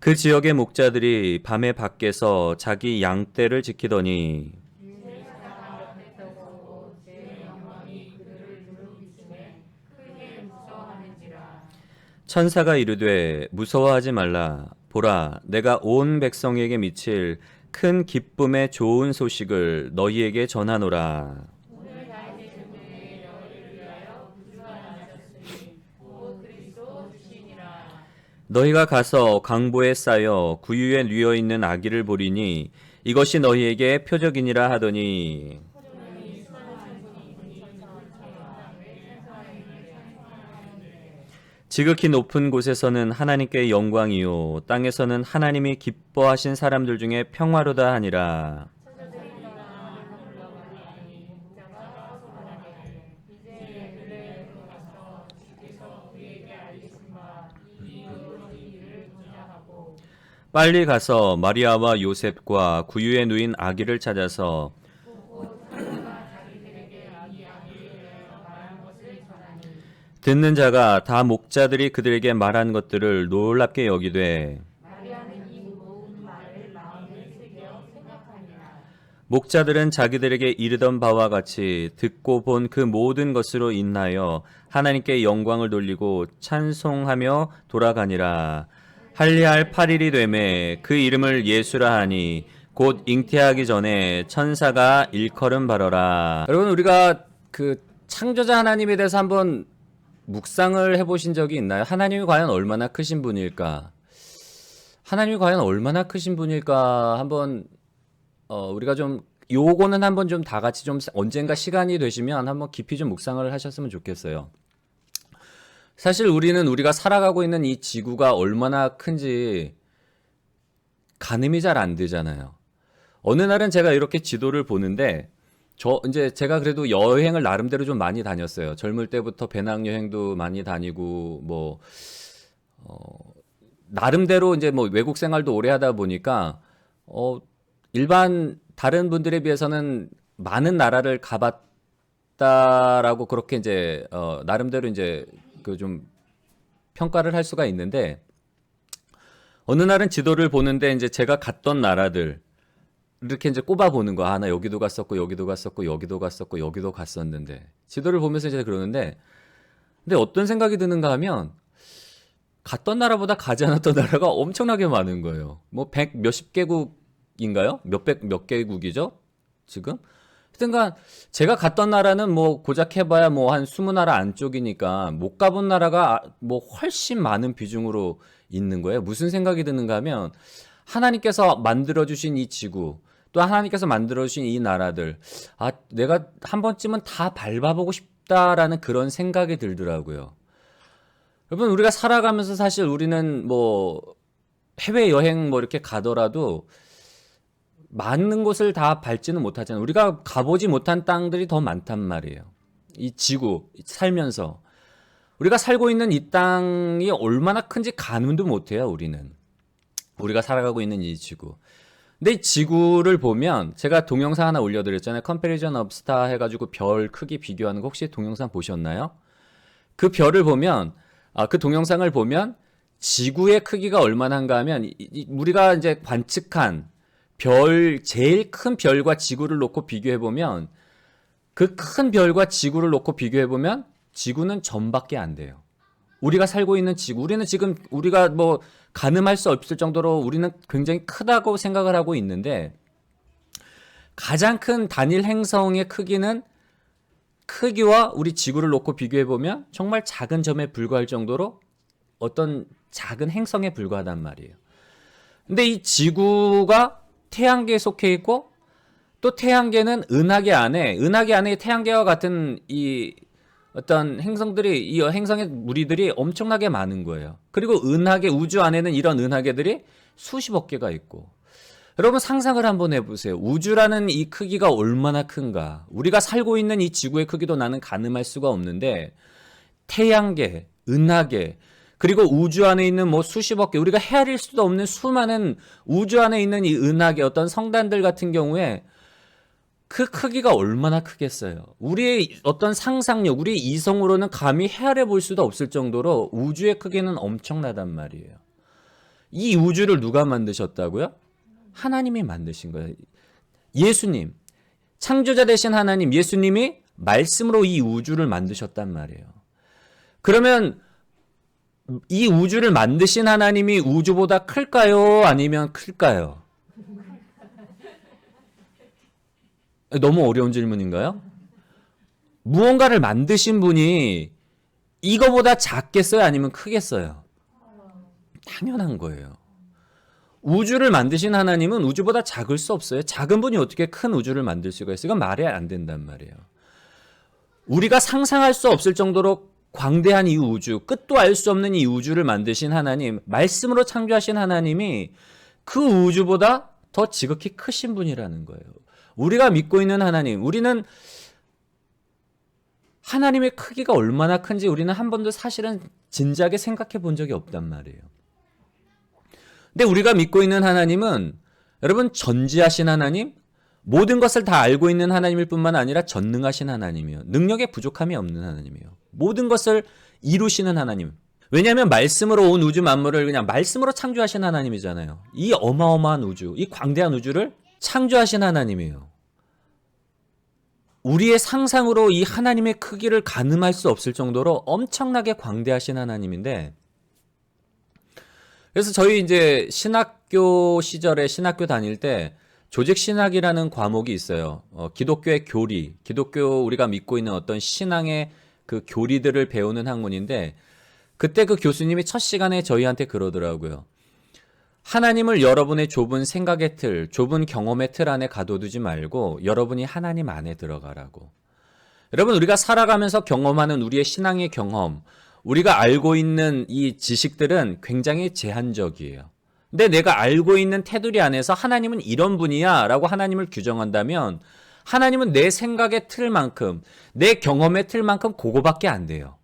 그 지역의 목자들이 밤에 밖에서 자기 양떼를 지키더니 천사가 이르되 무서워하지 말라. 보라, 내가 온 백성에게 미칠 큰 기쁨의 좋은 소식을 너희에게 전하노라. 너희가 가서 강보에 쌓여 구유에 누워 있는 아기를 보리니 이것이 너희에게 표적이니라 하더니 지극히 높은 곳에서는 하나님께 영광이요 땅에서는 하나님이 기뻐하신 사람들 중에 평화로다 하니라. 빨리 가서 마리아와 요셉과 구유에 누인 아기를 찾아서 듣는 자가 다 목자들이 그들에게 말한 것들을 놀랍게 여기되 목자들은 자기들에게 이르던 바와 같이 듣고 본 그 모든 것으로 인하여 하나님께 영광을 돌리고 찬송하며 돌아가니라. 할례할 8일이 되매 그 이름을 예수라 하니 곧 잉태하기 전에 천사가 일컬음 바라라. 여러분, 우리가 그 창조자 하나님에 대해서 한번 묵상을 해보신 적이 있나요? 하나님이 과연 얼마나 크신 분일까? 하나님이 과연 얼마나 크신 분일까? 한번 우리가 좀 요거는 한번 좀 다 같이 좀 언젠가 시간이 되시면 한번 깊이 좀 묵상을 하셨으면 좋겠어요. 사실 우리가 살아가고 있는 이 지구가 얼마나 큰지 가늠이 잘 안 되잖아요. 어느 날은 제가 이렇게 지도를 보는데 이제 제가 그래도 여행을 나름대로 좀 많이 다녔어요. 젊을 때부터 배낭여행도 많이 다니고 나름대로 이제 뭐 외국 생활도 오래 하다 보니까 일반 다른 분들에 비해서는 많은 나라를 가봤다라고 그렇게 이제 나름대로 이제 그 좀 평가를 할 수가 있는데, 어느 날은 지도를 보는데 이제 제가 갔던 나라들 이렇게 이제 꼽아 보는 거. 나 여기도 갔었고 여기도 갔었고 여기도 갔었고 여기도 갔었는데, 지도를 보면서 이제 그러는데, 근데 어떤 생각이 드는가 하면 갔던 나라보다 가지 않았던 나라가 엄청나게 많은 거예요. 뭐 몇십 개국인가요? 몇 개국이죠? 지금? 하여튼간 제가 갔던 나라는 뭐 고작 해봐야 뭐 한 20나라 안쪽이니까 못 가본 나라가 뭐 훨씬 많은 비중으로 있는 거예요. 무슨 생각이 드는가 하면 하나님께서 만들어주신 이 지구, 또 하나님께서 만들어주신 이 나라들, 내가 한 번쯤은 다 밟아보고 싶다라는 그런 생각이 들더라고요. 여러분, 우리가 살아가면서 사실 우리는 뭐 해외여행 뭐 이렇게 가더라도 많은 곳을 다 밟지는 못하잖아요. 우리가 가보지 못한 땅들이 더 많단 말이에요. 이 지구 살면서 우리가 살고 있는 이 땅이 얼마나 큰지 가늠도 못해요. 우리가 살아가고 있는 이 지구. 근데 이 지구를 보면, 제가 동영상 하나 올려드렸잖아요. Comparison of Star 해가지고 별 크기 비교하는 거 혹시 동영상 보셨나요? 그 별을 보면, 그 동영상을 보면 지구의 크기가 얼마나인가 하면 우리가 이제 관측한 제일 큰 별과 지구를 놓고 비교해보면, 그 큰 별과 지구를 놓고 비교해보면 지구는 점밖에 안 돼요. 우리가 살고 있는 지구, 우리는 지금 우리가 뭐 가늠할 수 없을 정도로 우리는 굉장히 크다고 생각을 하고 있는데, 가장 큰 단일 행성의 크기와 우리 지구를 놓고 비교해보면 정말 작은 점에 불과할 정도로 어떤 작은 행성에 불과하단 말이에요. 근데 이 지구가 태양계에 속해 있고, 또 태양계는 은하계 안에 태양계와 같은 이 어떤 이 행성의 무리들이 엄청나게 많은 거예요. 그리고 우주 안에는 이런 은하계들이 수십억 개가 있고, 여러분 상상을 한번 해보세요. 우주라는 이 크기가 얼마나 큰가. 우리가 살고 있는 이 지구의 크기도 나는 가늠할 수가 없는데, 태양계, 은하계, 그리고 우주 안에 있는 뭐 수십억 개, 우리가 헤아릴 수도 없는 수많은 우주 안에 있는 이 은하계, 어떤 성단들 같은 경우에 그 크기가 얼마나 크겠어요. 우리의 어떤 상상력, 우리의 이성으로는 감히 헤아려 볼 수도 없을 정도로 우주의 크기는 엄청나단 말이에요. 이 우주를 누가 만드셨다고요? 하나님이 만드신 거예요. 예수님, 창조자 되신 하나님, 예수님이 말씀으로 이 우주를 만드셨단 말이에요. 그러면 이 우주를 만드신 하나님이 우주보다 클까요? 아니면 클까요? 너무 어려운 질문인가요? 무언가를 만드신 분이 이거보다 작겠어요? 아니면 크겠어요? 당연한 거예요. 우주를 만드신 하나님은 우주보다 작을 수 없어요. 작은 분이 어떻게 큰 우주를 만들 수가 있어요? 이건 말이 안 된단 말이에요. 우리가 상상할 수 없을 정도로 광대한 이 우주, 끝도 알 수 없는 이 우주를 만드신 하나님, 말씀으로 창조하신 하나님이 그 우주보다 더 지극히 크신 분이라는 거예요. 우리가 믿고 있는 하나님, 우리는 하나님의 크기가 얼마나 큰지 우리는 한 번도 사실은 진지하게 생각해 본 적이 없단 말이에요. 근데 우리가 믿고 있는 하나님은 여러분 전지하신 하나님, 모든 것을 다 알고 있는 하나님일 뿐만 아니라 전능하신 하나님이에요. 능력에 부족함이 없는 하나님이에요. 모든 것을 이루시는 하나님. 왜냐하면 말씀으로 온 우주 만물을 그냥 말씀으로 창조하신 하나님이잖아요. 이 어마어마한 우주, 이 광대한 우주를 창조하신 하나님이에요. 우리의 상상으로 이 하나님의 크기를 가늠할 수 없을 정도로 엄청나게 광대하신 하나님인데, 그래서 저희 이제 신학교 시절에 신학교 다닐 때 조직신학이라는 과목이 있어요. 기독교의 교리, 기독교 우리가 믿고 있는 어떤 신앙의 그 교리들을 배우는 학문인데, 그때 그 교수님이 첫 시간에 저희한테 그러더라고요. 하나님을 여러분의 좁은 생각의 틀, 좁은 경험의 틀 안에 가둬두지 말고 여러분이 하나님 안에 들어가라고. 여러분, 우리가 살아가면서 경험하는 우리의 신앙의 경험, 우리가 알고 있는 이 지식들은 굉장히 제한적이에요. 근데 내가 알고 있는 테두리 안에서 하나님은 이런 분이야 라고 하나님을 규정한다면 하나님은 내 생각의 틀만큼, 내 경험의 틀만큼 그거밖에 안 돼요.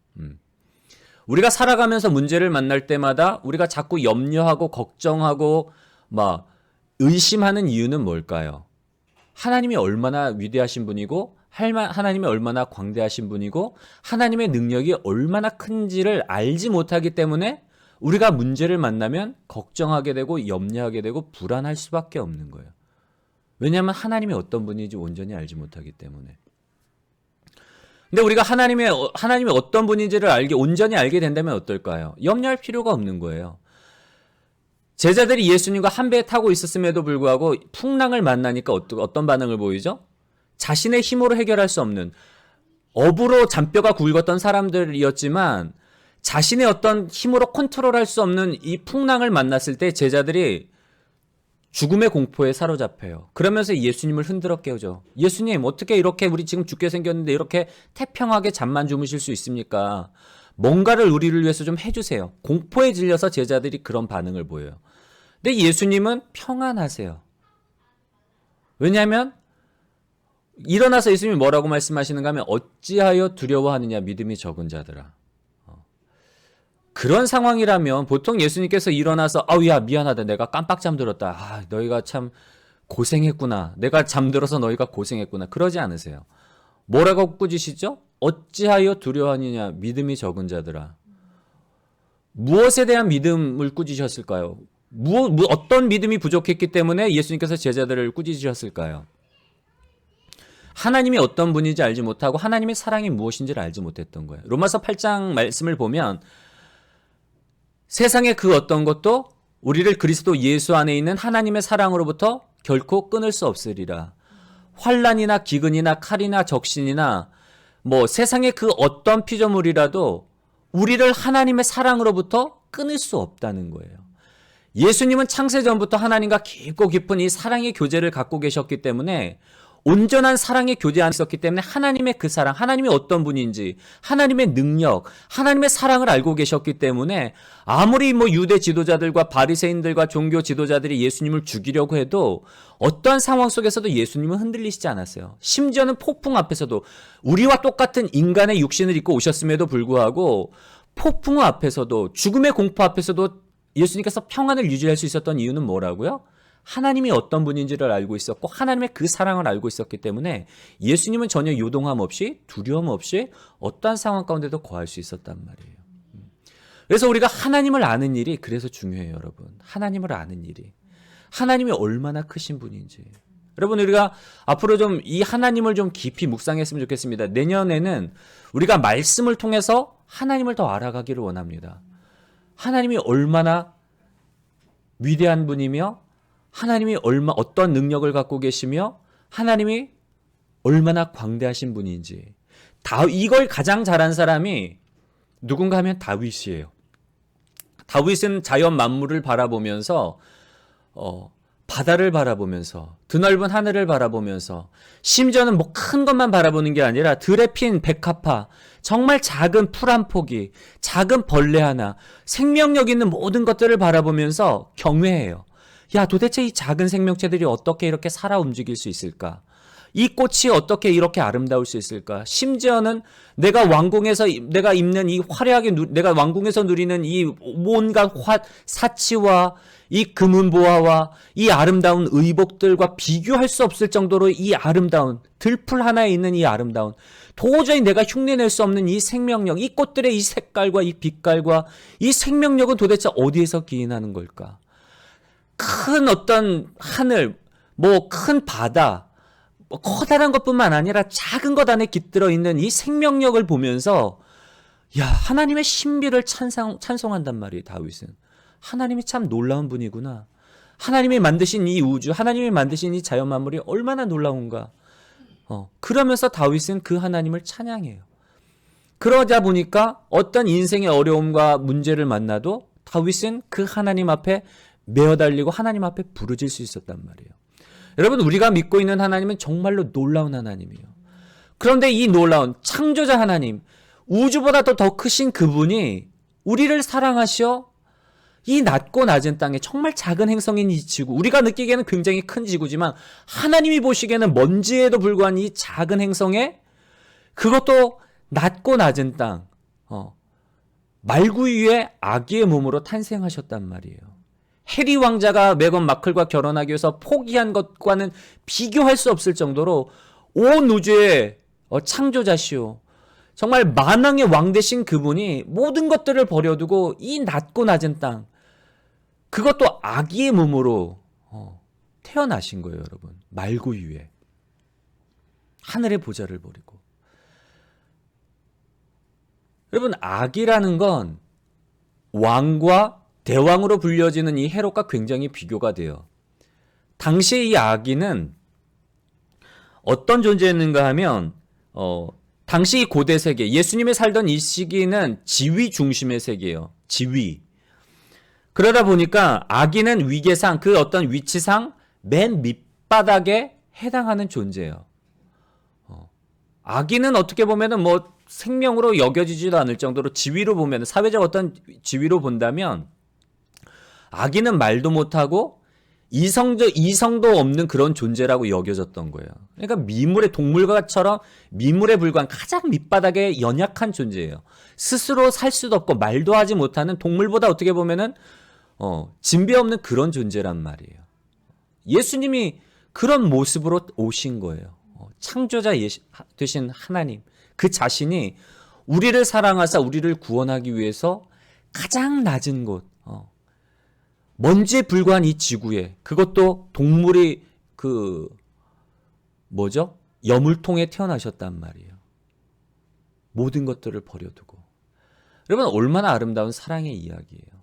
우리가 살아가면서 문제를 만날 때마다 우리가 자꾸 염려하고 걱정하고 막 의심하는 이유는 뭘까요? 하나님이 얼마나 위대하신 분이고 하나님이 얼마나 광대하신 분이고 하나님의 능력이 얼마나 큰지를 알지 못하기 때문에 우리가 문제를 만나면 걱정하게 되고 염려하게 되고 불안할 수밖에 없는 거예요. 왜냐하면 하나님이 어떤 분인지 온전히 알지 못하기 때문에. 근데 우리가 하나님이 어떤 분인지를 온전히 알게 된다면 어떨까요? 염려할 필요가 없는 거예요. 제자들이 예수님과 한 배에 타고 있었음에도 불구하고 풍랑을 만나니까 어떤 반응을 보이죠? 자신의 힘으로 해결할 수 없는, 업으로 잔뼈가 굵었던 사람들이었지만 자신의 어떤 힘으로 컨트롤할 수 없는 이 풍랑을 만났을 때 제자들이 죽음의 공포에 사로잡혀요. 그러면서 예수님을 흔들어 깨우죠. 예수님, 어떻게 이렇게 우리 지금 죽게 생겼는데 이렇게 태평하게 잠만 주무실 수 있습니까? 뭔가를 우리를 위해서 좀 해주세요. 공포에 질려서 제자들이 그런 반응을 보여요. 근데 예수님은 평안하세요. 왜냐하면 일어나서 예수님이 뭐라고 말씀하시는가 하면 어찌하여 두려워하느냐 믿음이 적은 자들아. 그런 상황이라면 보통 예수님께서 일어나서 아우 야 미안하다 내가 깜빡 잠들었다. 너희가 참 고생했구나. 내가 잠들어서 너희가 고생했구나. 그러지 않으세요. 뭐라고 꾸짖으시죠? 어찌하여 두려워하느냐 믿음이 적은 자들아. 무엇에 대한 믿음을 꾸짖으셨을까요? 어떤 믿음이 부족했기 때문에 예수님께서 제자들을 꾸짖으셨을까요? 하나님이 어떤 분인지 알지 못하고 하나님의 사랑이 무엇인지를 알지 못했던 거예요. 로마서 8장 말씀을 보면 세상의 그 어떤 것도 우리를 그리스도 예수 안에 있는 하나님의 사랑으로부터 결코 끊을 수 없으리라. 환난이나 기근이나 칼이나 적신이나 세상의 그 어떤 피조물이라도 우리를 하나님의 사랑으로부터 끊을 수 없다는 거예요. 예수님은 창세전부터 하나님과 깊고 깊은 이 사랑의 교제를 갖고 계셨기 때문에 온전한 사랑의 교제 안에 있었기 때문에 하나님의 그 사랑, 하나님이 어떤 분인지, 하나님의 능력, 하나님의 사랑을 알고 계셨기 때문에 아무리 유대 지도자들과 바리새인들과 종교 지도자들이 예수님을 죽이려고 해도 어떠한 상황 속에서도 예수님은 흔들리시지 않았어요. 심지어는 폭풍 앞에서도 우리와 똑같은 인간의 육신을 입고 오셨음에도 불구하고 폭풍 앞에서도 죽음의 공포 앞에서도 예수님께서 평안을 유지할 수 있었던 이유는 뭐라고요? 하나님이 어떤 분인지를 알고 있었고 하나님의 그 사랑을 알고 있었기 때문에 예수님은 전혀 요동함 없이 두려움 없이 어떠한 상황 가운데도 거할 수 있었단 말이에요. 그래서 우리가 하나님을 아는 일이 그래서 중요해요, 여러분. 하나님을 아는 일이. 하나님이 얼마나 크신 분인지. 여러분, 우리가 앞으로 좀 이 하나님을 좀 깊이 묵상했으면 좋겠습니다. 내년에는 우리가 말씀을 통해서 하나님을 더 알아가기를 원합니다. 하나님이 얼마나 위대한 분이며 하나님이 어떤 능력을 갖고 계시며 하나님이 얼마나 광대하신 분인지. 이걸 가장 잘한 사람이 누군가 하면 다윗이에요. 다윗은 자연 만물을 바라보면서 바다를 바라보면서 드넓은 하늘을 바라보면서 심지어는 뭐 큰 것만 바라보는 게 아니라 들에 핀 백합화, 정말 작은 풀 한 포기, 작은 벌레 하나, 생명력 있는 모든 것들을 바라보면서 경외해요. 야, 도대체 이 작은 생명체들이 어떻게 이렇게 살아 움직일 수 있을까? 이 꽃이 어떻게 이렇게 아름다울 수 있을까? 심지어는 내가 입는 이 화려하게 내가 왕궁에서 누리는 이 온갖 사치와 이 금은 보화와 이 아름다운 의복들과 비교할 수 없을 정도로 이 아름다운 들풀 하나에 있는 이 아름다운 도저히 내가 흉내낼 수 없는 이 생명력, 이 꽃들의 이 색깔과 이 빛깔과 이 생명력은 도대체 어디에서 기인하는 걸까? 큰 어떤 하늘, 뭐 큰 바다, 뭐 커다란 것뿐만 아니라 작은 것 안에 깃들어 있는 이 생명력을 보면서 야, 하나님의 신비를 찬송한단 말이에요. 다윗은. 하나님이 참 놀라운 분이구나. 하나님이 만드신 이 우주, 하나님이 만드신 이 자연 만물이 얼마나 놀라운가. 그러면서 다윗은 그 하나님을 찬양해요. 그러다 보니까 어떤 인생의 어려움과 문제를 만나도 다윗은 그 하나님 앞에 메어 달리고 하나님 앞에 부르질 수 있었단 말이에요. 여러분, 우리가 믿고 있는 하나님은 정말로 놀라운 하나님이에요. 그런데 이 놀라운 창조자 하나님, 우주보다 더 크신 그분이 우리를 사랑하셔 이 낮고 낮은 땅에 정말 작은 행성인 이 지구, 우리가 느끼기에는 굉장히 큰 지구지만 하나님이 보시기에는 먼지에도 불과한 이 작은 행성에 그것도 낮고 낮은 땅, 말구 위에 아기의 몸으로 탄생하셨단 말이에요. 해리 왕자가 메건 마클과 결혼하기 위해서 포기한 것과는 비교할 수 없을 정도로 온 우주의 창조자시오. 정말 만왕의 왕 되신 그분이 모든 것들을 버려두고 이 낮고 낮은 땅, 그것도 아기의 몸으로 태어나신 거예요, 여러분. 말구 위에. 하늘의 보좌를 버리고. 여러분, 아기라는 건 왕과 대왕으로 불려지는 이 헤롯과 굉장히 비교가 돼요. 당시에 이 아기는 어떤 존재였는가 하면 당시 이 고대 세계, 예수님이 살던 이 시기는 지위 중심의 세계예요. 지위. 그러다 보니까 아기는 위계상, 그 어떤 위치상 맨 밑바닥에 해당하는 존재예요. 아기는 어떻게 보면은 뭐 생명으로 여겨지지도 않을 정도로 지위로 보면, 사회적 어떤 지위로 본다면 아기는 말도 못하고 이성도 없는 그런 존재라고 여겨졌던 거예요. 그러니까 미물의 동물과처럼 미물에 불과한 가장 밑바닥에 연약한 존재예요. 스스로 살 수도 없고 말도 하지 못하는 동물보다 어떻게 보면은 진배 없는 그런 존재란 말이에요. 예수님이 그런 모습으로 오신 거예요. 창조자 되신 하나님, 그 자신이 우리를 사랑하사 우리를 구원하기 위해서 가장 낮은 곳, 먼지에 불과한 이 지구에, 그것도 동물이 여물통에 태어나셨단 말이에요. 모든 것들을 버려두고. 여러분, 얼마나 아름다운 사랑의 이야기예요.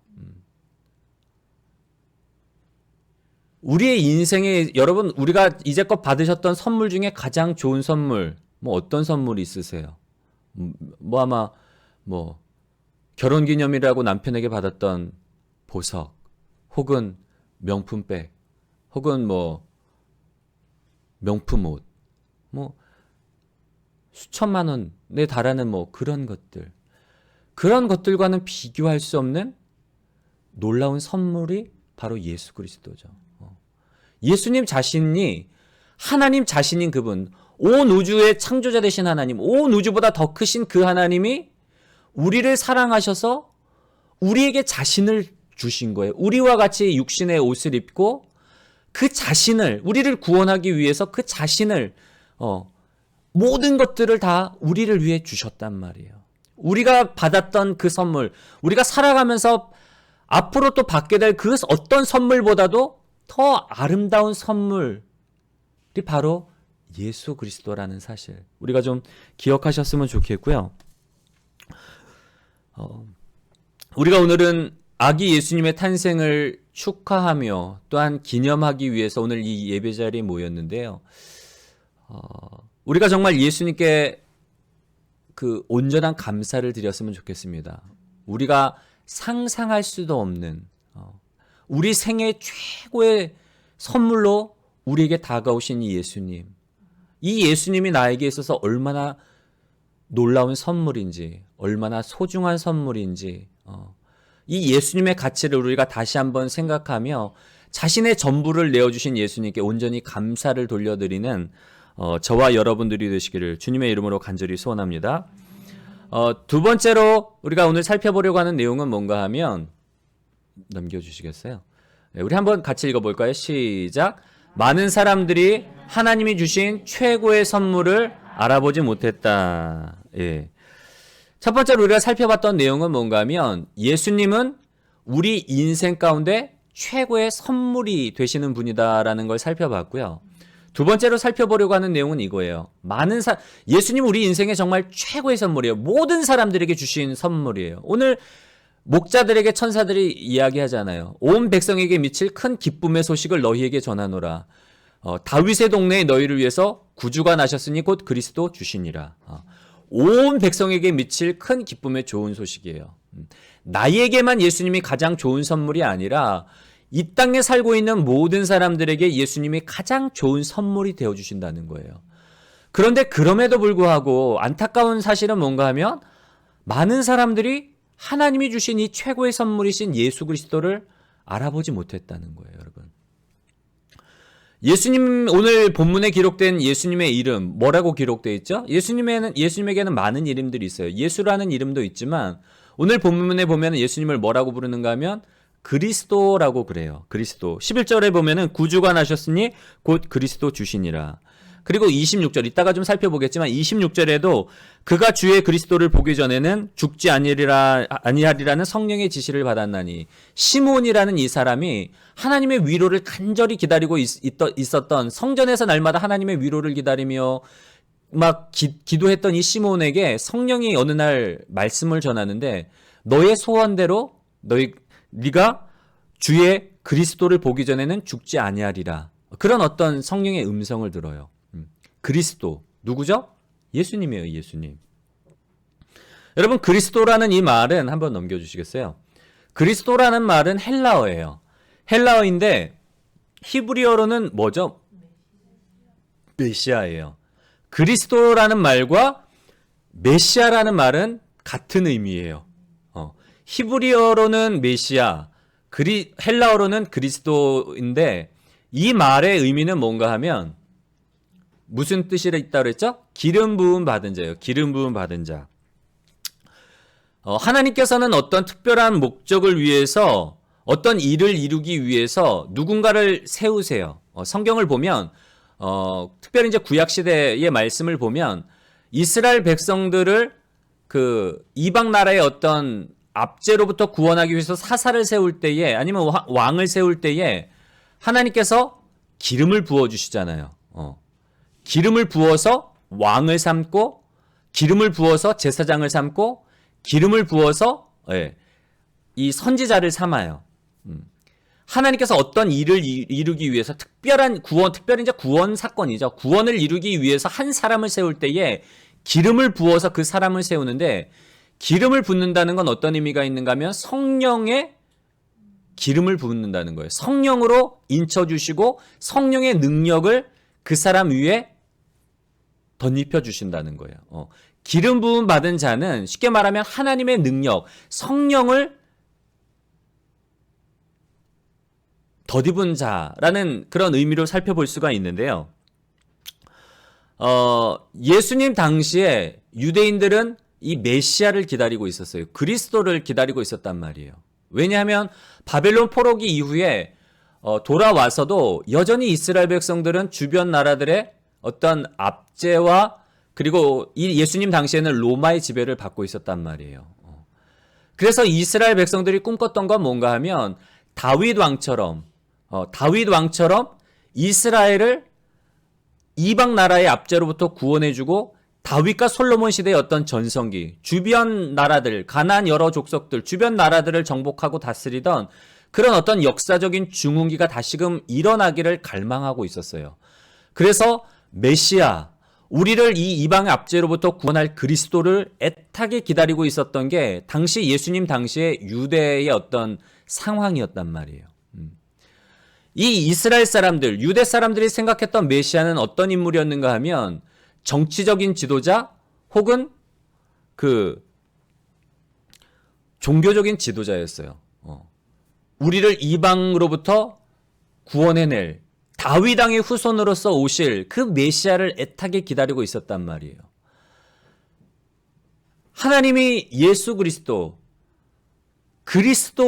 우리의 인생에, 여러분, 우리가 이제껏 받으셨던 선물 중에 가장 좋은 선물, 뭐 어떤 선물이 있으세요? 아마 결혼기념이라고 남편에게 받았던 보석, 혹은 명품백, 혹은 명품 옷, 수천만 원에 달하는 그런 것들. 그런 것들과는 비교할 수 없는 놀라운 선물이 바로 예수 그리스도죠. 예수님 자신이 하나님 자신인 그분, 온 우주의 창조자 되신 하나님, 온 우주보다 더 크신 그 하나님이 우리를 사랑하셔서 우리에게 자신을 주신 거예요. 우리와 같이 육신의 옷을 입고 그 자신을, 우리를 구원하기 위해서 그 자신을 모든 것들을 다 우리를 위해 주셨단 말이에요. 우리가 받았던 그 선물, 우리가 살아가면서 앞으로 또 받게 될 그 어떤 선물보다도 더 아름다운 선물이 바로 예수 그리스도라는 사실, 우리가 좀 기억하셨으면 좋겠고요. 우리가 오늘은 아기 예수님의 탄생을 축하하며 또한 기념하기 위해서 오늘 이 예배 자리에 모였는데요. 우리가 정말 예수님께 그 온전한 감사를 드렸으면 좋겠습니다. 우리가 상상할 수도 없는 우리 생애 최고의 선물로 우리에게 다가오신 이 예수님, 이 예수님이 나에게 있어서 얼마나 놀라운 선물인지, 얼마나 소중한 선물인지, 이 예수님의 가치를 우리가 다시 한번 생각하며 자신의 전부를 내어주신 예수님께 온전히 감사를 돌려드리는 저와 여러분들이 되시기를 주님의 이름으로 간절히 소원합니다. 두 번째로 우리가 오늘 살펴보려고 하는 내용은 뭔가 하면, 넘겨주시겠어요? 네, 우리 한번 같이 읽어볼까요? 시작. 많은 사람들이 하나님이 주신 최고의 선물을 알아보지 못했다. 예. 첫 번째로 우리가 살펴봤던 내용은 뭔가 하면, 예수님은 우리 인생 가운데 최고의 선물이 되시는 분이다라는 걸 살펴봤고요. 두 번째로 살펴보려고 하는 내용은 이거예요. 예수님 우리 인생에 정말 최고의 선물이에요. 모든 사람들에게 주신 선물이에요. 오늘 목자들에게 천사들이 이야기하잖아요. 온 백성에게 미칠 큰 기쁨의 소식을 너희에게 전하노라. 다윗의 동네에 너희를 위해서 구주가 나셨으니 곧 그리스도 주시니라. 온 백성에게 미칠 큰 기쁨의 좋은 소식이에요. 나에게만 예수님이 가장 좋은 선물이 아니라 이 땅에 살고 있는 모든 사람들에게 예수님이 가장 좋은 선물이 되어주신다는 거예요. 그런데 그럼에도 불구하고 안타까운 사실은 뭔가 하면, 많은 사람들이 하나님이 주신 이 최고의 선물이신 예수 그리스도를 알아보지 못했다는 거예요, 여러분. 예수님, 오늘 본문에 기록된 예수님의 이름 뭐라고 기록되어 있죠? 예수님에게는 많은 이름들이 있어요. 예수라는 이름도 있지만 오늘 본문에 보면 예수님을 뭐라고 부르는가 하면 그리스도라고 그래요. 그리스도. 11절에 보면은 구주가 나셨으니 곧 그리스도 주시니라. 그리고 26절, 이따가 좀 살펴보겠지만 26절에도 그가 주의 그리스도를 보기 전에는 죽지 아니하리라는 성령의 지시를 받았나니, 시몬이라는 이 사람이 하나님의 위로를 간절히 기다리고 있었던, 성전에서 날마다 하나님의 위로를 기다리며 막 기도했던 이 시몬에게 성령이 어느 날 말씀을 전하는데, 너의 소원대로 네가 주의 그리스도를 보기 전에는 죽지 아니하리라. 그런 어떤 성령의 음성을 들어요. 그리스도 누구죠? 예수님이에요. 예수님. 여러분, 그리스도라는 이 말은 한번 넘겨주시겠어요? 그리스도라는 말은 헬라어예요. 헬라어인데 히브리어로는 뭐죠? 메시아예요. 그리스도라는 말과 메시아라는 말은 같은 의미예요. 히브리어로는 메시아, 헬라어로는 그리스도인데, 이 말의 의미는 뭔가 하면 무슨 뜻이 있다고 그랬죠? 기름 부음 받은 자예요. 기름 부음 받은 자. 하나님께서는 어떤 특별한 목적을 위해서, 어떤 일을 이루기 위해서 누군가를 세우세요. 성경을 보면 특별히 이제 구약 시대의 말씀을 보면 이스라엘 백성들을 그 이방 나라의 어떤 압제로부터 구원하기 위해서 사사를 세울 때에, 아니면 왕을 세울 때에 하나님께서 기름을 부어 주시잖아요. 기름을 부어서 왕을 삼고, 기름을 부어서 제사장을 삼고, 기름을 부어서 이 선지자를 삼아요. 하나님께서 어떤 일을 이루기 위해서 특별한 구원, 특별히 이제 구원 사건이죠. 구원을 이루기 위해서 한 사람을 세울 때에 기름을 부어서 그 사람을 세우는데, 기름을 붓는다는 건 어떤 의미가 있는가 하면 성령의 기름을 붓는다는 거예요. 성령으로 인쳐주시고 성령의 능력을 그 사람 위에 덧입혀 주신다는 거예요. 기름 부음 받은 자는 쉽게 말하면 하나님의 능력, 성령을 덧입은 자라는 그런 의미로 살펴볼 수가 있는데요. 예수님 당시에 유대인들은 이 메시아를 기다리고 있었어요. 그리스도를 기다리고 있었단 말이에요. 왜냐하면 바벨론 포로기 이후에 돌아와서도 여전히 이스라엘 백성들은 주변 나라들의 어떤 압제와 그리고 이 예수님 당시에는 로마의 지배를 받고 있었단 말이에요. 그래서 이스라엘 백성들이 꿈꿨던 건 뭔가 하면 다윗 왕처럼 이스라엘을 이방 나라의 압제로부터 구원해주고 다윗과 솔로몬 시대의 어떤 전성기, 주변 나라들, 가나안 여러 족속들, 주변 나라들을 정복하고 다스리던 그런 어떤 역사적인 중흥기가 다시금 일어나기를 갈망하고 있었어요. 그래서 메시아, 우리를 이 이방의 압제로부터 구원할 그리스도를 애타게 기다리고 있었던 게 당시 예수님 당시의 유대의 어떤 상황이었단 말이에요. 이 이스라엘 사람들, 유대 사람들이 생각했던 메시아는 어떤 인물이었는가 하면 정치적인 지도자 혹은 그 종교적인 지도자였어요. 우리를 이방으로부터 구원해낼 다윗 왕의 후손으로서 오실 그 메시아를 애타게 기다리고 있었단 말이에요. 하나님이 예수 그리스도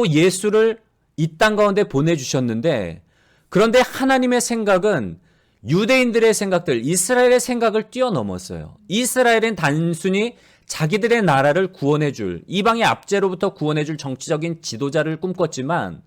예수를 이 땅 가운데 보내주셨는데, 그런데 하나님의 생각은 유대인들의 생각들, 이스라엘의 생각을 뛰어넘었어요. 이스라엘은 단순히 자기들의 나라를 구원해줄, 이방의 압제로부터 구원해줄 정치적인 지도자를 꿈꿨지만,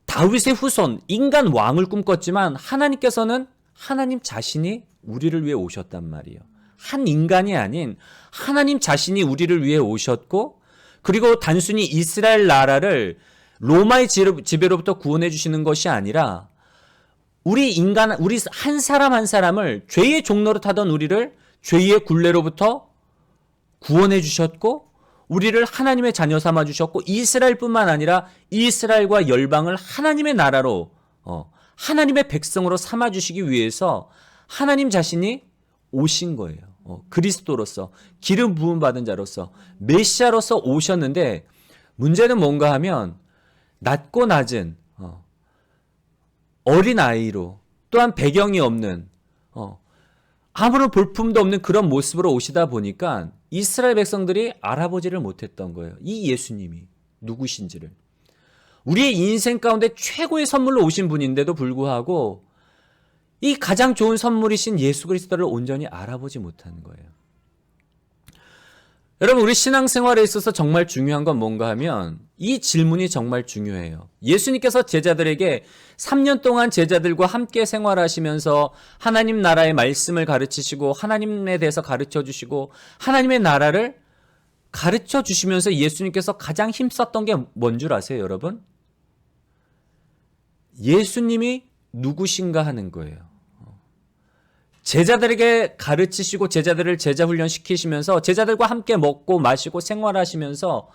다윗의 후손, 인간 왕을 꿈꿨지만, 하나님께서는 하나님 자신이 우리를 위해 오셨단 말이에요. 한 인간이 아닌 하나님 자신이 우리를 위해 오셨고, 그리고 단순히 이스라엘 나라를 로마의 지배로부터 구원해 주시는 것이 아니라 우리 한 사람 한 사람을 죄의 종로로 타던 우리를 죄의 굴레로부터 구원해 주셨고, 우리를 하나님의 자녀 삼아 주셨고, 이스라엘뿐만 아니라 이스라엘과 열방을 하나님의 나라로, 하나님의 백성으로 삼아 주시기 위해서 하나님 자신이 오신 거예요. 그리스도로서, 기름 부음 받은 자로서, 메시아로서 오셨는데, 문제는 뭔가 하면 낮고 낮은 어린 아이로, 또한 배경이 없는 아무런 볼품도 없는 그런 모습으로 오시다 보니까 이스라엘 백성들이 알아보지를 못했던 거예요. 이 예수님이 누구신지를. 우리의 인생 가운데 최고의 선물로 오신 분인데도 불구하고 이 가장 좋은 선물이신 예수 그리스도를 온전히 알아보지 못하는 거예요. 여러분, 우리 신앙생활에 있어서 정말 중요한 건 뭔가 하면 이 질문이 정말 중요해요. 예수님께서 제자들에게 3년 동안 제자들과 함께 생활하시면서 하나님 나라의 말씀을 가르치시고 하나님에 대해서 가르쳐 주시고 하나님의 나라를 가르쳐 주시면서 예수님께서 가장 힘썼던 게 뭔 줄 아세요, 여러분? 예수님이 누구신가 하는 거예요. 제자들에게 가르치시고 제자들을 제자훈련 시키시면서 제자들과 함께 먹고 마시고 생활하시면서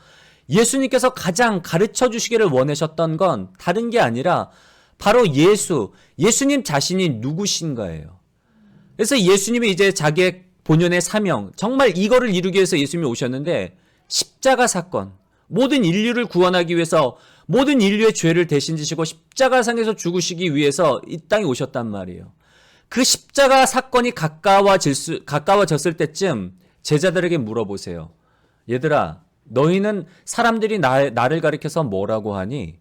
예수님께서 가장 가르쳐 주시기를 원하셨던 건 다른 게 아니라 바로 예수님 자신이 누구신가예요. 그래서 예수님이 이제 자기의 본연의 사명, 정말 이거를 이루기 위해서 예수님이 오셨는데, 십자가 사건, 모든 인류를 구원하기 위해서 모든 인류의 죄를 대신 지시고 십자가상에서 죽으시기 위해서 이 땅에 오셨단 말이에요. 그 십자가 사건이 가까워졌을 때쯤 제자들에게 물어보세요. 얘들아, 너희는 사람들이 나를 가리켜서 뭐라고 하니?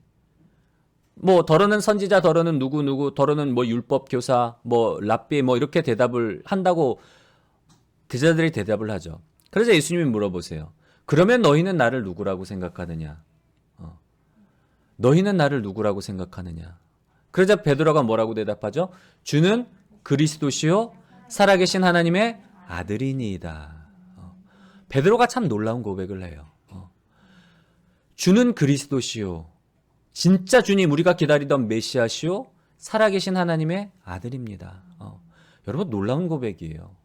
뭐 더러는 선지자, 더러는 누구, 더러는 뭐 율법 교사, 뭐 랍비, 뭐 이렇게 대답을 한다고 제자들이 대답을 하죠. 그래서 예수님이 물어보세요. 그러면 너희는 나를 누구라고 생각하느냐? 너희는 나를 누구라고 생각하느냐? 그러자 베드로가 뭐라고 대답하죠? 주는 그리스도시요 살아계신 하나님의 아들이니이다. 베드로가 참 놀라운 고백을 해요. 주는 그리스도시요, 진짜 주님, 우리가 기다리던 메시아시요 살아계신 하나님의 아들입니다. 여러분, 놀라운 고백이에요.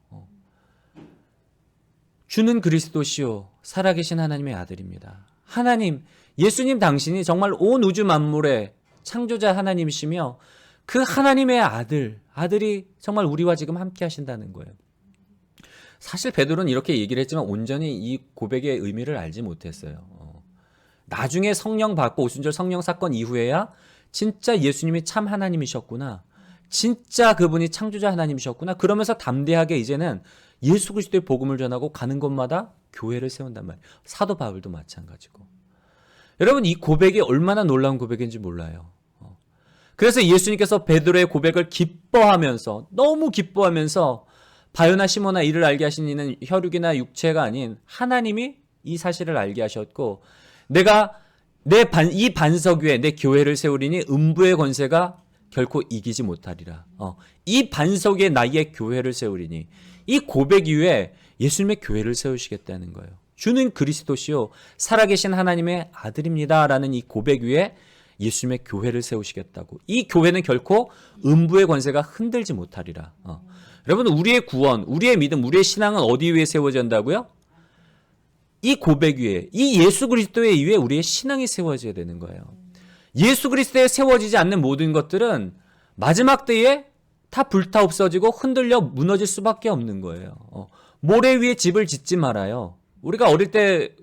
주는 그리스도시요 살아계신 하나님의 아들입니다. 하나님, 예수님 당신이 정말 온 우주 만물의 창조자 하나님이시며 그 하나님의 아들이 정말 우리와 지금 함께 하신다는 거예요. 사실 베드로는 이렇게 얘기를 했지만 온전히 이 고백의 의미를 알지 못했어요. 나중에 성령 받고 오순절 성령 사건 이후에야 진짜 예수님이 참 하나님이셨구나, 진짜 그분이 창조자 하나님이셨구나, 그러면서 담대하게 이제는 예수 그리스도의 복음을 전하고 가는 곳마다 교회를 세운단 말이에요. 사도 바울도 마찬가지고. 여러분, 이 고백이 얼마나 놀라운 고백인지 몰라요. 그래서 예수님께서 베드로의 고백을 기뻐하면서, 너무 기뻐하면서 바요나 시모나 이를 알게 하신 이는 혈육이나 육체가 아닌 하나님이 이 사실을 알게 하셨고, 내가 이 반석 위에 내 교회를 세우리니 음부의 권세가 결코 이기지 못하리라. 이 반석 위에 나의 교회를 세우리니, 이 고백 이후에 예수님의 교회를 세우시겠다는 거예요. 주는 그리스도시요 살아계신 하나님의 아들입니다 라는 이 고백 위에 예수님의 교회를 세우시겠다고. 이 교회는 결코 음부의 권세가 흔들지 못하리라. 여러분, 우리의 구원, 우리의 믿음, 우리의 신앙은 어디 위에 세워져야 한다고요? 이 고백 위에, 이 예수 그리스도의 위에 우리의 신앙이 세워져야 되는 거예요. 예수 그리스도에 세워지지 않는 모든 것들은 마지막 때에 다 불타 없어지고 흔들려 무너질 수밖에 없는 거예요. 모래 위에 집을 짓지 말아요. 우리가 어릴 때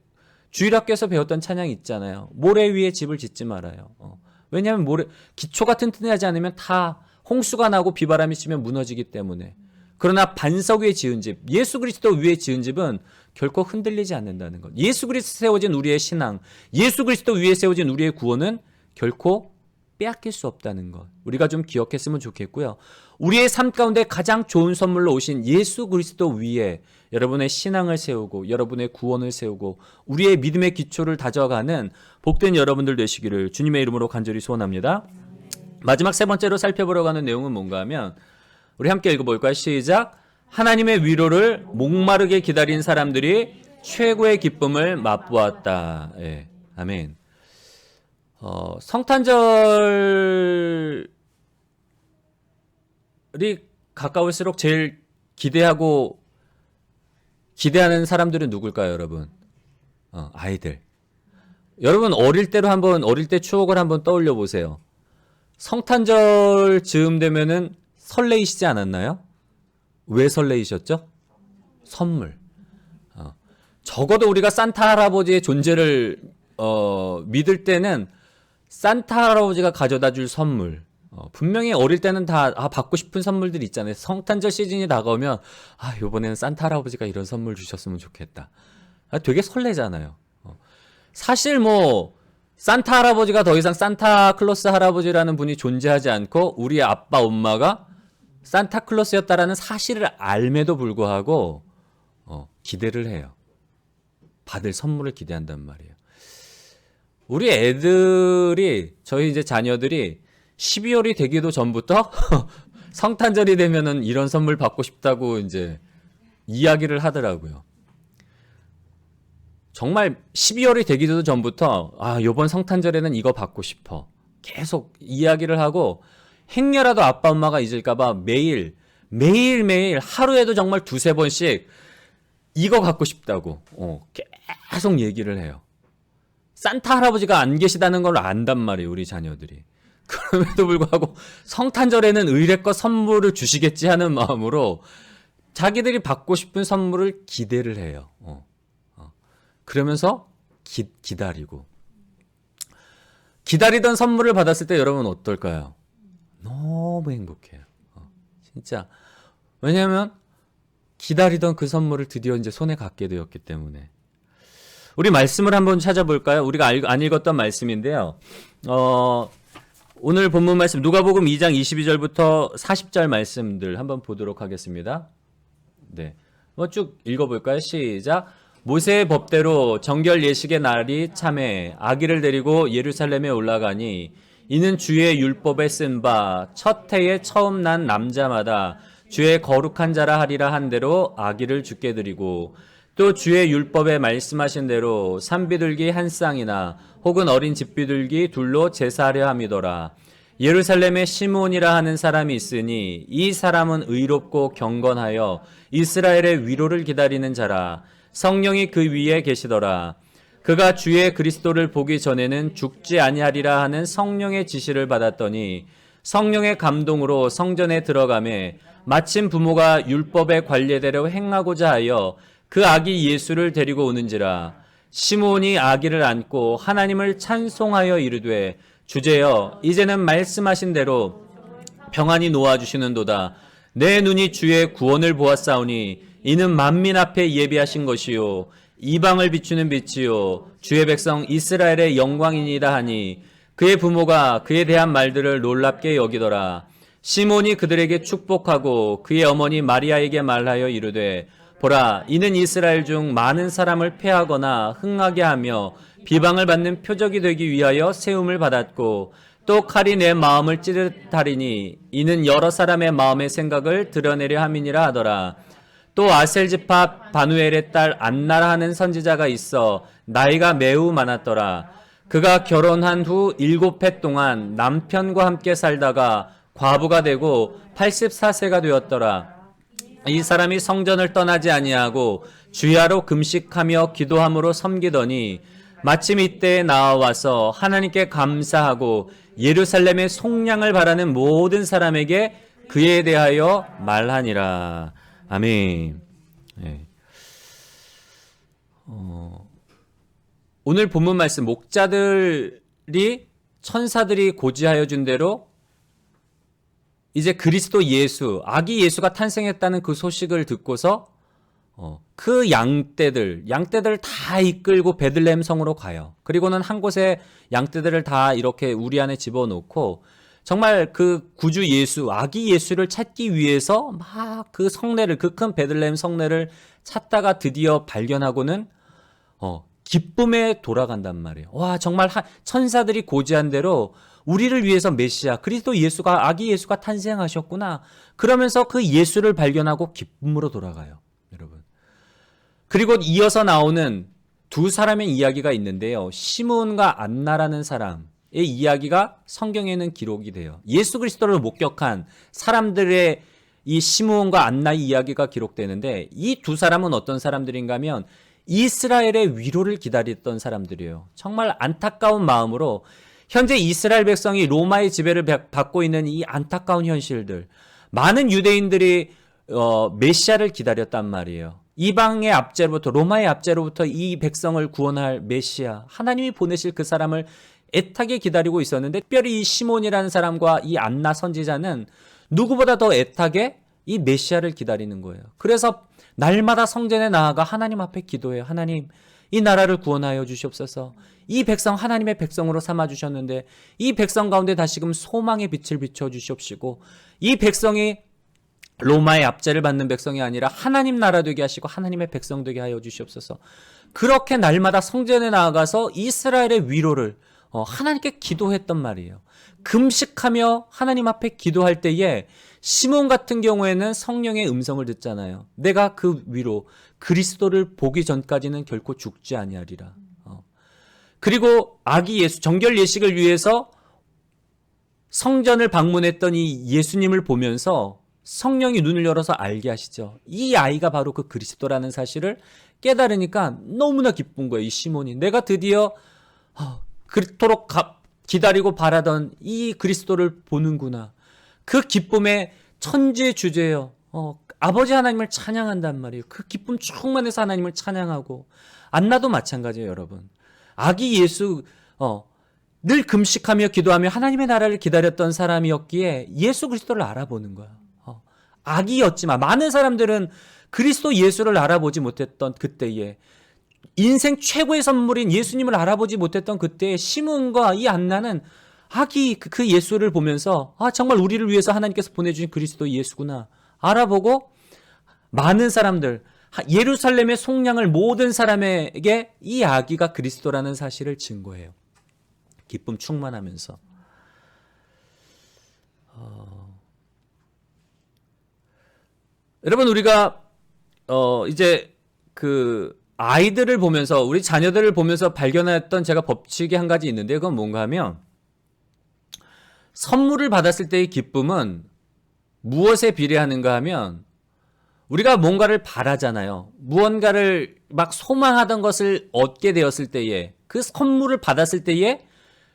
주일학교에서 배웠던 찬양이 있잖아요. 모래 위에 집을 짓지 말아요. 왜냐하면 기초가 튼튼하지 않으면 다 홍수가 나고 비바람이 치면 무너지기 때문에. 그러나 반석 위에 지은 집, 예수 그리스도 위에 지은 집은 결코 흔들리지 않는다는 것. 예수 그리스도 세워진 우리의 신앙, 예수 그리스도 위에 세워진 우리의 구원은 결코 빼앗길 수 없다는 것. 우리가 좀 기억했으면 좋겠고요. 우리의 삶 가운데 가장 좋은 선물로 오신 예수 그리스도 위에 여러분의 신앙을 세우고 여러분의 구원을 세우고 우리의 믿음의 기초를 다져가는 복된 여러분들 되시기를 주님의 이름으로 간절히 소원합니다. 마지막 세 번째로 살펴보려고 하는 내용은 뭔가 하면, 우리 함께 읽어볼까요? 시작. 하나님의 위로를 목마르게 기다린 사람들이 최고의 기쁨을 맛보았다. 예, 아멘. 성탄절이 가까울수록 제일 기대하는 사람들은 누굴까요, 여러분? 아이들. 여러분, 어릴 때 추억을 한번 떠올려 보세요. 성탄절 즈음 되면은 설레이시지 않았나요? 왜 설레이셨죠? 선물. 적어도 우리가 산타 할아버지의 존재를 믿을 때는 산타 할아버지가 가져다 줄 선물. 분명히 어릴 때는 다 받고 싶은 선물들이 있잖아요. 성탄절 시즌이 다가오면 이번에는 산타 할아버지가 이런 선물 주셨으면 좋겠다. 되게 설레잖아요. 사실 산타 할아버지가 더 이상 산타클로스 할아버지라는 분이 존재하지 않고 우리 아빠 엄마가 산타클로스였다라는 사실을 알매도 불구하고 기대를 해요. 받을 선물을 기대한단 말이에요. 우리 애들이, 저희 이제 자녀들이 12월이 되기도 전부터 성탄절이 되면은 이런 선물 받고 싶다고 이제 이야기를 하더라고요. 정말 12월이 되기도 전부터 요번 성탄절에는 이거 받고 싶어. 계속 이야기를 하고, 행여라도 아빠 엄마가 잊을까봐 매일매일 하루에도 정말 두세 번씩 이거 갖고 싶다고 계속 얘기를 해요. 산타 할아버지가 안 계시다는 걸 안단 말이에요, 우리 자녀들이. 그럼에도 불구하고 성탄절에는 의례껏 선물을 주시겠지 하는 마음으로 자기들이 받고 싶은 선물을 기대를 해요. 그러면서 기다리고. 기다리던 선물을 받았을 때 여러분 어떨까요? 너무 행복해요. 진짜. 왜냐하면 기다리던 그 선물을 드디어 이제 손에 갖게 되었기 때문에. 우리 말씀을 한번 찾아볼까요? 우리가 안 읽었던 말씀인데요. 오늘 본문 말씀 누가복음 2장 22절부터 40절 말씀들 한번 보도록 하겠습니다. 네, 쭉 읽어볼까요? 시작. 모세의 법대로 정결 예식의 날이 참에 아기를 데리고 예루살렘에 올라가니, 이는 주의 율법에 쓴 바 첫 해에 처음 난 남자마다 주의 거룩한 자라 하리라 한 대로 아기를 주께 드리고, 또 주의 율법에 말씀하신 대로 산비둘기 한 쌍이나 혹은 어린 집비둘기 둘로 제사하려 함이더라. 예루살렘에 시므온이라 하는 사람이 있으니 이 사람은 의롭고 경건하여 이스라엘의 위로를 기다리는 자라. 성령이 그 위에 계시더라. 그가 주의 그리스도를 보기 전에는 죽지 아니하리라 하는 성령의 지시를 받았더니 성령의 감동으로 성전에 들어가매 마침 부모가 율법의 관례대로 행하고자 하여 그 아기 예수를 데리고 오는지라. 시므온이 아기를 안고 하나님을 찬송하여 이르되, 주제여 이제는 말씀하신 대로 평안히 놓아주시는도다. 내 눈이 주의 구원을 보았사오니 이는 만민 앞에 예비하신 것이요 이방을 비추는 빛이요 주의 백성 이스라엘의 영광이니이다 하니, 그의 부모가 그에 대한 말들을 놀랍게 여기더라. 시몬이 그들에게 축복하고 그의 어머니 마리아에게 말하여 이르되 보라 이는 이스라엘 중 많은 사람을 패하거나 흥하게 하며 비방을 받는 표적이 되기 위하여 세움을 받았고 또 칼이 내 마음을 찌릿하리니 이는 여러 사람의 마음의 생각을 드러내려 함이니라 하더라. 또 아셀지파 바누엘의 딸 안나라 하는 선지자가 있어 나이가 매우 많았더라. 그가 결혼한 후 7해 동안 남편과 함께 살다가 과부가 되고 84세가 되었더라. 이 사람이 성전을 떠나지 아니하고 주야로 금식하며 기도함으로 섬기더니 마침 이때에 나와서 하나님께 감사하고 예루살렘의 속량을 바라는 모든 사람에게 그에 대하여 말하니라. 아멘. 네. 오늘 본문 말씀 목자들이 천사들이 고지하여 준 대로 이제 그리스도 예수, 아기 예수가 탄생했다는 그 소식을 듣고서 그 양떼들 다 이끌고 베들레헴 성으로 가요. 그리고는 한 곳에 양떼들을 다 이렇게 우리 안에 집어넣고 정말 그 구주 예수, 아기 예수를 찾기 위해서 막 그 성내를, 그 큰 베들레헴 성내를 찾다가 드디어 발견하고는 기쁨에 돌아간단 말이에요. 와, 정말 천사들이 고지한 대로 우리를 위해서 메시아, 그리스도 예수가, 아기 예수가 탄생하셨구나. 그러면서 그 예수를 발견하고 기쁨으로 돌아가요. 여러분. 그리고 이어서 나오는 두 사람의 이야기가 있는데요. 시므온과 안나라는 사람의 이야기가 성경에는 기록이 돼요. 예수 그리스도를 목격한 사람들의 이 시므온과 안나의 이야기가 기록되는데 이 두 사람은 어떤 사람들인가 하면 이스라엘의 위로를 기다렸던 사람들이에요. 정말 안타까운 마음으로 현재 이스라엘 백성이 로마의 지배를 받고 있는 이 안타까운 현실들, 많은 유대인들이 메시아를 기다렸단 말이에요. 이방의 압제로부터, 로마의 압제로부터 이 백성을 구원할 메시아, 하나님이 보내실 그 사람을 애타게 기다리고 있었는데 특별히 이 시몬이라는 사람과 이 안나 선지자는 누구보다 더 애타게 이 메시아를 기다리는 거예요. 그래서 날마다 성전에 나아가 하나님 앞에 기도해요. 하나님, 이 나라를 구원하여 주시옵소서. 이 백성 하나님의 백성으로 삼아 주셨는데 이 백성 가운데 다시금 소망의 빛을 비춰 주시옵시고 이 백성이 로마의 압제를 받는 백성이 아니라 하나님 나라 되게 하시고 하나님의 백성 되게 하여 주시옵소서. 그렇게 날마다 성전에 나아가서 이스라엘의 위로를 하나님께 기도했단 말이에요. 금식하며 하나님 앞에 기도할 때에 시몬 같은 경우에는 성령의 음성을 듣잖아요. 내가 그 위로 그리스도를 보기 전까지는 결코 죽지 아니하리라. 그리고 아기 예수 정결 예식을 위해서 성전을 방문했던 이 예수님을 보면서 성령이 눈을 열어서 알게 하시죠. 이 아이가 바로 그 그리스도라는 사실을 깨달으니까 너무나 기쁜 거예요. 이 시몬이 내가 드디어 그토록 기다리고 바라던 이 그리스도를 보는구나. 그 기쁨의 천지주제예요. 아버지 하나님을 찬양한단 말이에요. 그 기쁨 충만해서 하나님을 찬양하고 안나도 마찬가지예요, 여러분. 아기 예수 늘 금식하며 기도하며 하나님의 나라를 기다렸던 사람이었기에 예수 그리스도를 알아보는 거야. 아기였지만 많은 사람들은 그리스도 예수를 알아보지 못했던 그때에 인생 최고의 선물인 예수님을 알아보지 못했던 그때에 시몬과 이 안나는 아기 그 예수를 보면서 정말 우리를 위해서 하나님께서 보내주신 그리스도 예수구나 알아보고 많은 사람들 예루살렘의 속량을 모든 사람에게 이 아기가 그리스도라는 사실을 증거해요. 기쁨 충만하면서 여러분 우리가 이제 그 아이들을 보면서 우리 자녀들을 보면서 발견했던 제가 법칙이 한 가지 있는데 그건 뭔가 하면 선물을 받았을 때의 기쁨은 무엇에 비례하는가 하면 우리가 뭔가를 바라잖아요. 무언가를 막 소망하던 것을 얻게 되었을 때에 그 선물을 받았을 때에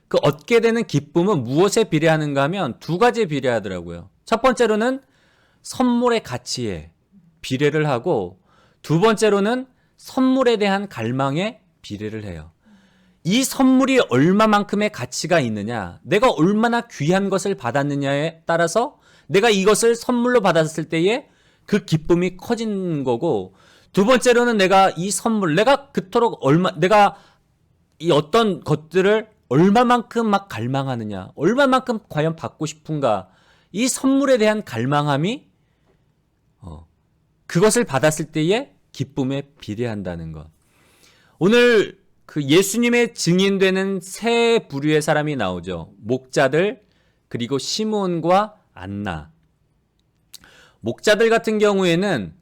그 얻게 되는 기쁨은 무엇에 비례하는가 하면 두 가지에 비례하더라고요. 첫 번째로는 선물의 가치에 비례를 하고 두 번째로는 선물에 대한 갈망에 비례를 해요. 이 선물이 얼마만큼의 가치가 있느냐, 내가 얼마나 귀한 것을 받았느냐에 따라서 내가 이것을 선물로 받았을 때에 그 기쁨이 커진 거고, 두 번째로는 내가 이 선물, 내가 그토록 내가 이 어떤 것들을 얼마만큼 막 갈망하느냐, 얼마만큼 과연 받고 싶은가, 이 선물에 대한 갈망함이 그것을 받았을 때의 기쁨에 비례한다는 것. 오늘 그 예수님의 증인되는 세 부류의 사람이 나오죠. 목자들, 그리고 시몬과 안나. 목자들 같은 경우에는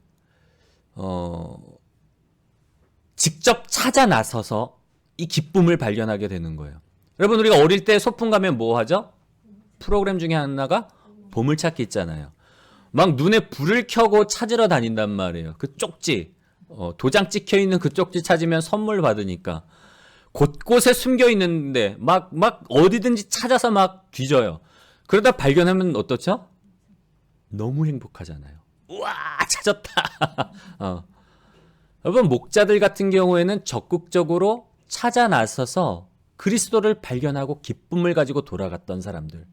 직접 찾아 나서서 이 기쁨을 발견하게 되는 거예요. 여러분, 우리가 어릴 때 소풍 가면 뭐 하죠? 프로그램 중에 하나가 보물찾기 있잖아요. 막 눈에 불을 켜고 찾으러 다닌단 말이에요. 그 쪽지, 도장 찍혀 있는 그 쪽지 찾으면 선물 받으니까 곳곳에 숨겨 있는데 막 어디든지 찾아서 막 뒤져요. 그러다 발견하면 어떻죠? 너무 행복하잖아요. 우와, 찾았다. 여러분, 목자들 같은 경우에는 적극적으로 찾아 나서서 그리스도를 발견하고 기쁨을 가지고 돌아갔던 사람들.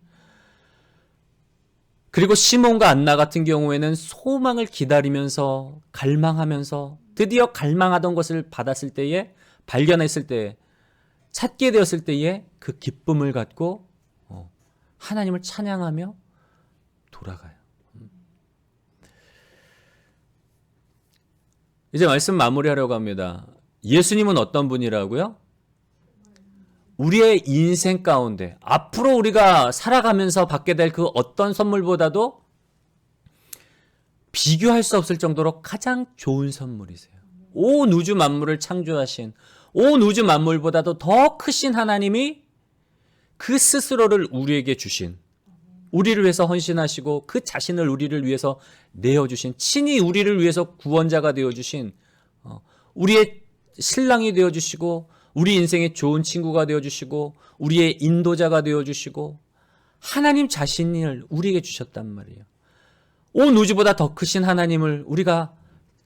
그리고 시몬과 안나 같은 경우에는 소망을 기다리면서 갈망하면서 드디어 갈망하던 것을 받았을 때에, 발견했을 때에, 찾게 되었을 때에 그 기쁨을 갖고 하나님을 찬양하며 돌아가요. 이제 말씀 마무리하려고 합니다. 예수님은 어떤 분이라고요? 우리의 인생 가운데 앞으로 우리가 살아가면서 받게 될 그 어떤 선물보다도 비교할 수 없을 정도로 가장 좋은 선물이세요. 온 우주 만물을 창조하신, 온 우주 만물보다도 더 크신 하나님이 그 스스로를 우리에게 주신, 우리를 위해서 헌신하시고 그 자신을 우리를 위해서 내어주신, 친히 우리를 위해서 구원자가 되어주신, 우리의 신랑이 되어주시고 우리 인생의 좋은 친구가 되어주시고 우리의 인도자가 되어주시고 하나님 자신을 우리에게 주셨단 말이에요. 온 우주보다 더 크신 하나님을 우리가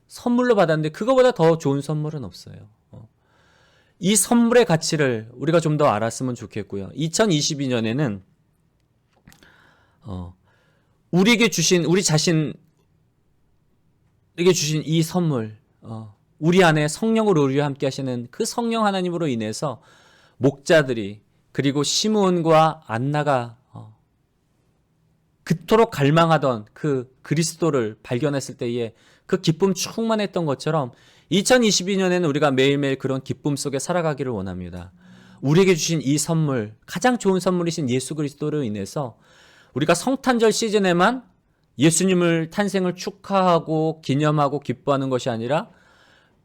선물로 받았는데 그거보다 더 좋은 선물은 없어요. 이 선물의 가치를 우리가 좀 더 알았으면 좋겠고요. 2022년에는 우리에게 주신, 우리 자신에게 주신 이 선물, 우리 안에 성령으로 우리와 함께 하시는 그 성령 하나님으로 인해서 목자들이, 그리고 시므온과 안나가 그토록 갈망하던 그 그리스도를 발견했을 때에 그 기쁨 충만했던 것처럼 2022년에는 우리가 매일매일 그런 기쁨 속에 살아가기를 원합니다. 우리에게 주신 이 선물, 가장 좋은 선물이신 예수 그리스도로 인해서 우리가 성탄절 시즌에만 예수님을 탄생을 축하하고 기념하고 기뻐하는 것이 아니라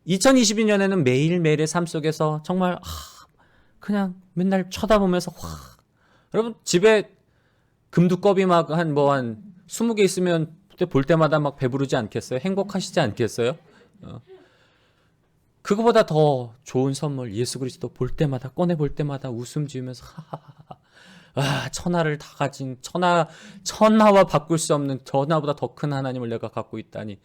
2022년에는 매일매일의 삶 속에서 정말 그냥 맨날 쳐다보면서 여러분, 집에 금두껍이 막 한 20개 있으면 볼 때마다 막 배부르지 않겠어요? 행복하시지 않겠어요? 그거보다 더 좋은 선물, 예수 그리스도 볼 때마다, 꺼내 볼 때마다 웃음 지으면서 천하를 다 가진, 천하와 바꿀 수 없는 천하보다 더 큰 하나님을 내가 갖고 있다니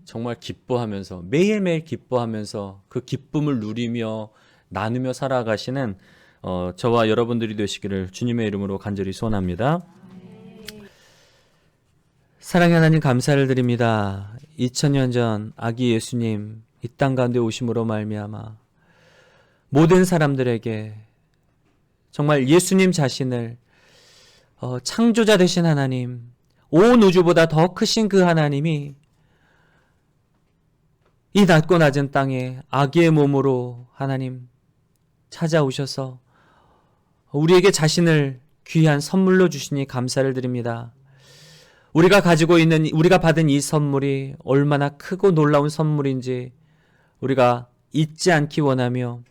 정말 기뻐하면서, 매일매일 기뻐하면서 그 기쁨을 누리며 나누며 살아가시는 저와 여러분들이 되시기를 주님의 이름으로 간절히 소원합니다. 사랑의 하나님, 감사를 드립니다. 2000년 전 아기 예수님 이 땅 가운데 오심으로 말미암아 모든 사람들에게 정말 예수님 자신을 창조자 되신 하나님, 온 우주보다 더 크신 그 하나님이 이 낮고 낮은 땅에 아기의 몸으로 하나님 찾아오셔서 우리에게 자신을 귀한 선물로 주시니 감사를 드립니다. 우리가 가지고 있는, 우리가 받은 이 선물이 얼마나 크고 놀라운 선물인지 우리가 잊지 않기 원하며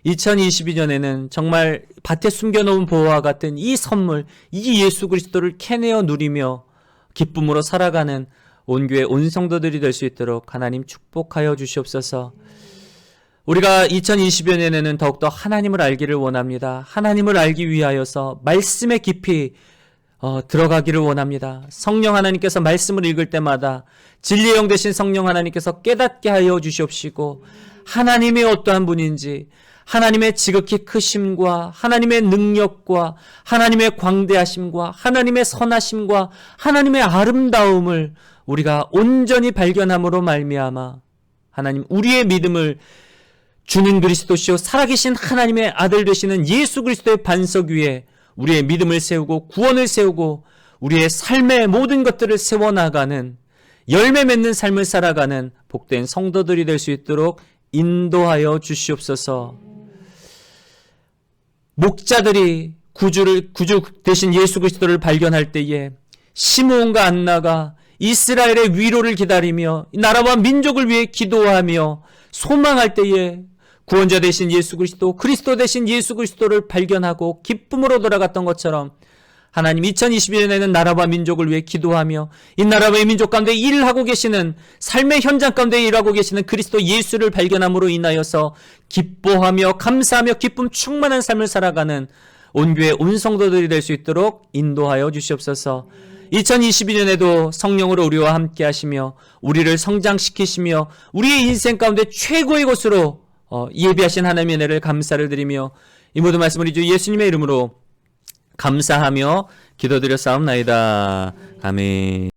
2022년에는 정말 밭에 숨겨놓은 보화와 같은 이 선물, 이 예수 그리스도를 캐내어 누리며 기쁨으로 살아가는 온 교회 온 성도들이 될 수 있도록 하나님 축복하여 주시옵소서. 우리가 2020년에는 더욱더 하나님을 알기를 원합니다. 하나님을 알기 위하여서 말씀에 깊이 들어가기를 원합니다. 성령 하나님께서 말씀을 읽을 때마다 진리의 영 되신 성령 하나님께서 깨닫게 하여 주시옵시고, 하나님이 어떠한 분인지, 하나님의 지극히 크심과 하나님의 능력과 하나님의 광대하심과 하나님의 선하심과 하나님의 아름다움을 우리가 온전히 발견함으로 말미암아 하나님, 우리의 믿음을 주는 그리스도시요 살아계신 하나님의 아들 되시는 예수 그리스도의 반석 위에 우리의 믿음을 세우고 구원을 세우고 우리의 삶의 모든 것들을 세워나가는 열매 맺는 삶을 살아가는 복된 성도들이 될 수 있도록 인도하여 주시옵소서. 목자들이 구주 대신 예수 그리스도를 발견할 때에 시므온과 안나가 이스라엘의 위로를 기다리며 나라와 민족을 위해 기도하며 소망할 때에 구원자 대신 예수 그리스도, 그리스도 대신 예수 그리스도를 발견하고 기쁨으로 돌아갔던 것처럼 하나님 2022년에는 나라와 민족을 위해 기도하며 이 나라와 민족 가운데 일하고 계시는 삶의 현장 가운데 일하고 계시는 그리스도 예수를 발견함으로 인하여서 기뻐하며 감사하며 기쁨 충만한 삶을 살아가는 온 교회 온 성도들이 될 수 있도록 인도하여 주시옵소서. 2022년에도 성령으로 우리와 함께 하시며 우리를 성장시키시며 우리의 인생 가운데 최고의 곳으로 예비하신 하나님의 은혜를 감사를 드리며 이 모든 말씀을 우리 주 예수님의 이름으로 감사하며 기도드려 싸움나이다. 아멘.